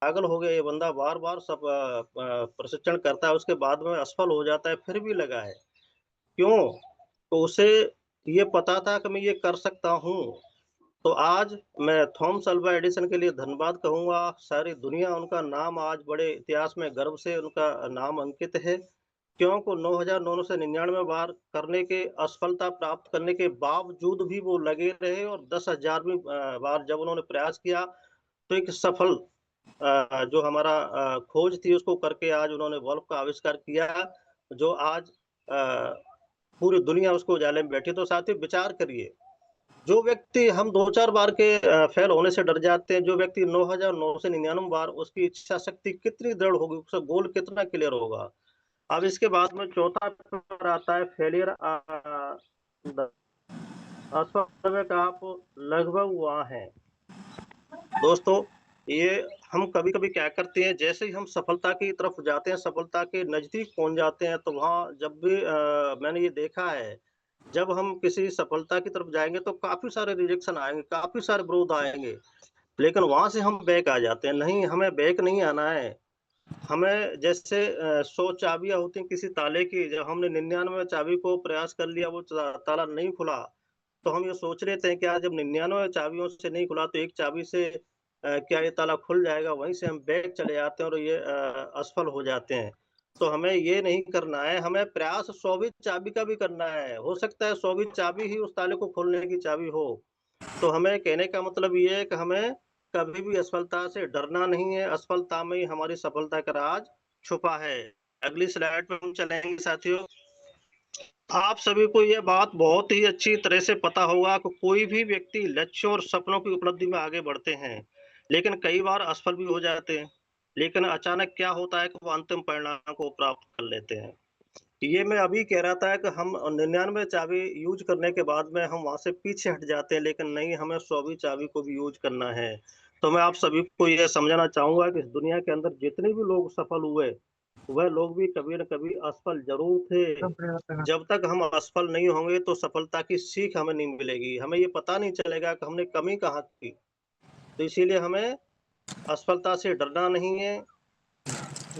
पागल हो गया ये बंदा, बार-बार सब प्रशिक्षण करता है, उसके बाद में असफल हो जाता है, फिर भी लगा है। क्यों? तो उसे ये पता था कि मैं ये कर सकता हूँ। तो आज मैं थॉमस अल्वा एडिसन के लिए धन्यवाद कहूँगा। सारी दुनिया उनका नाम आज बड़े इतिहास में गर्व से उनका नाम अंकित है। क्योंकि 9,999 बार करने के असफलता प्राप्त करने के बावजूद भी वो लगे रहे और 10,000वीं बार जब उन्होंने प्रयास किया, तो एक सफल जो हमारा खोज थी उसको करके आज उन्होंने बल्ब का आविष्कार किया, जो आज पूरी दुनिया उसको उजाले में बैठी। तो साथियों विचार करिए, जो व्यक्ति हम 2-4 बार के फेल होने से डर जाते हैं, जो व्यक्ति 9,999 बार उसकी इच्छा शक्ति कितनी दृढ़ होगी, उसका गोल कितना क्लियर होगा। अब इसके बाद में चौथा नंबर आता है फेलियर द असफल का आप लगभग वहाँ हैं। दोस्तों, ये हम कभी-कभी क्या करते हैं, जैसे ही हम सफलता की तरफ जाते हैं, सफलता के नज़दीक पहुँच जाते हैं, तो वहाँ जब भी मैंने ये देखा है, जब हम किसी सफलता की तरफ जाएँगे, तो काफ़ी सारे रिजेक्शन आएँगे, काफ़ी सारे विरोध आएँगे, लेकिन वहाँ से हम बैक आ जाते हैं। नहीं, हमें बैक नहीं आना है। हमें जैसे 100 चाबियाँ होती हैं किसी ताले की, जब हमने 99 चाबी को प्रयास कर लिया, वो ताला नहीं खुला, तो हम ये सोच लेते हैं कि आज जब 99 चाबियों से नहीं खुला, तो एक चाबी से क्या ये ताला खुल जाएगा? वहीं से हम बैक चले जाते हैं और ये असफल हो जाते हैं। तो हमें ये नहीं करना है, हमें प्रयास 100वीं चाबी का भी करना है। हो सकता है 100वीं चाबी ही उस ताले को खोलने की चाबी हो। तो हमें कहने का मतलब ये है कि हमें कभी भी असफलता से डरना नहीं है, असफलता में ही हमारी सफलता का राज छुपा है। अगली स्लाइड पे हम चलेंगे साथियों। आप सभी को ये बात बहुत ही अच्छी तरह से पता होगा कि कोई भी व्यक्ति लक्ष्यों और सपनों की उपलब्धि में आगे बढ़ते हैं, लेकिन कई बार असफल भी हो जाते हैं। लेकिन अचानक क्या होता है कि वो अंतिम परिणाम को प्राप्त कर लेते हैं। ये मैं अभी कह रहा था कि हम 99 चाबी यूज़ करने के बाद में हम वहाँ से पीछे हट जाते हैं, लेकिन नहीं, हमें 100वीं चाबी को भी यूज़ करना है। तो मैं आप सभी को ये समझाना चाहूँगा कि इस दुनिया के अंदर जितने भी लोग सफल हुए, वह लोग भी कभी न कभी असफल ज़रूर थे। जब तक हम असफल नहीं होंगे तो सफलता की सीख हमें नहीं मिलेगी। हमें ये पता नहीं चलेगा कि हमने कमी कहाँ की। तो इसीलिए हमें असफलता से डरना नहीं है।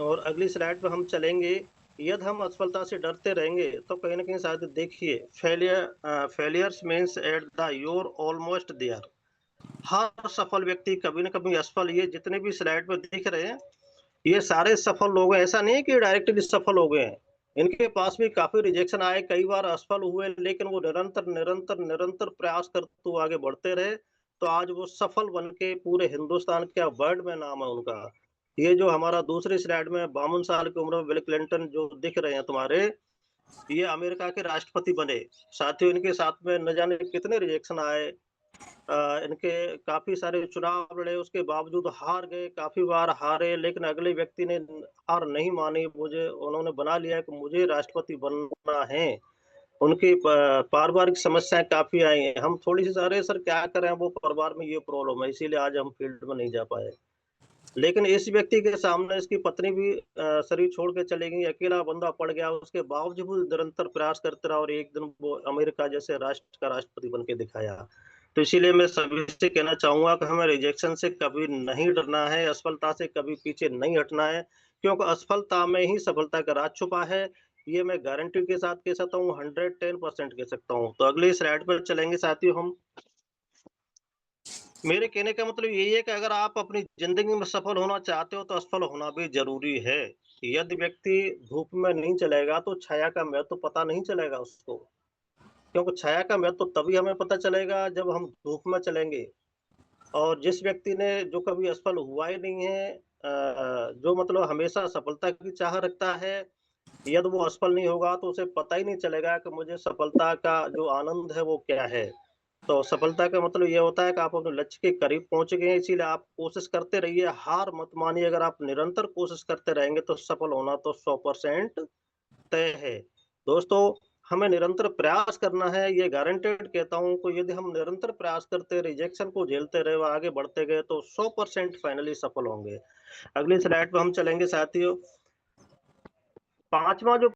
और अगली स्लाइड पे हम चलेंगे। यदि हम असफलता से डरते रहेंगे, तो कहीं न कहीं शायद देखिए failures means at the you're almost there. हर सफल व्यक्ति कभी न कभी असफल ये जितने भी स्लाइड पे दिख रहे हैं, ये सारे सफल लोग हैं। ऐसा नहीं है कि डायरेक्टली सफल हो गए हैं। इनके पास भी काफ़ी रिजेक्शन आए, कई बार असफल हुए, लेकिन वो निरंतर प्रयास करते हुए आगे बढ़ते रहे, तो आज वो सफल बन के पूरे हिंदुस्तान क्या वर्ल्ड में नाम है उनका। ये जो हमारा दूसरी स्लाइड में 52 साल की उम्र में बिल क्लिंटन जो दिख रहे हैं तुम्हारे, ये अमेरिका के राष्ट्रपति बने। साथियों इनके साथ में न जाने कितने रिजेक्शन आए। इनके काफ़ी सारे चुनाव लड़े, उसके बावजूद हार गए, काफ़ी बार हारे, लेकिन अगले व्यक्ति ने हार नहीं मानी। उन्होंने बना लिया है कि मुझे राष्ट्रपति बनना है। उनकी पारिवारिक समस्याएँ काफ़ी आई हैं। हम थोड़ी-सी अरे सर क्या करें, वो परिवार में ये प्रॉब्लम है, इसीलिए आज हम फील्ड में नहीं जा पाए। लेकिन इस व्यक्ति के सामने इसकी पत्नी भी शरीर छोड़ के चली गई, अकेला बंदा पड़ गया, उसके बावजूद निरंतर प्रयास करता रहा और एक दिन वो अमेरिका जैसे राष्ट्र का राष्ट्रपति बन के दिखाया। तो इसीलिए मैं सभी से कहना चाहूँगा कि हमें रिजेक्शन से कभी नहीं डरना है, असफलता से कभी पीछे नहीं हटना है, क्योंकि असफलता में ही सफलता का राज छुपा है। ये मैं गारंटी के साथ कह सकता हूँ, 110% कह सकता हूँ। तो अगली स्लाइड पर चलेंगे साथियों हम। मेरे कहने का मतलब यही है कि अगर आप अपनी ज़िंदगी में सफल होना चाहते हो, तो असफल होना भी ज़रूरी है। यदि व्यक्ति धूप में नहीं चलेगा, तो छाया का महत्व पता नहीं चलेगा उसको। क्योंकि छाया का महत्व तभी हमें पता चलेगा, जब हम धूप में चलेंगे। और जिस व्यक्ति ने जो कभी असफल हुआ ही नहीं है, जो मतलब हमेशा सफलता की चाह रखता है, यदि वो असफल नहीं होगा, तो उसे पता ही नहीं चलेगा कि मुझे सफलता का जो आनंद है, वो क्या है। तो सफलता का मतलब ये होता है कि आप अपने लक्ष्य के करीब पहुँच गए हैं, इसीलिए आप कोशिश करते रहिए, हार मत मानिए। अगर आप निरंतर कोशिश करते रहेंगे, तो सफल होना तो 100% तय है। दोस्तों, हमें निरंतर प्रयास करना है, ये गारंटेड कहता हूँ कि यदि हम निरंतर प्रयास करते, रिजेक्शन को झेलते रहे और आगे बढ़ते गए, तो 100% फाइनली सफल होंगे। अगली स्लाइड पे हम चलेंगे साथियों। 5वाँ जो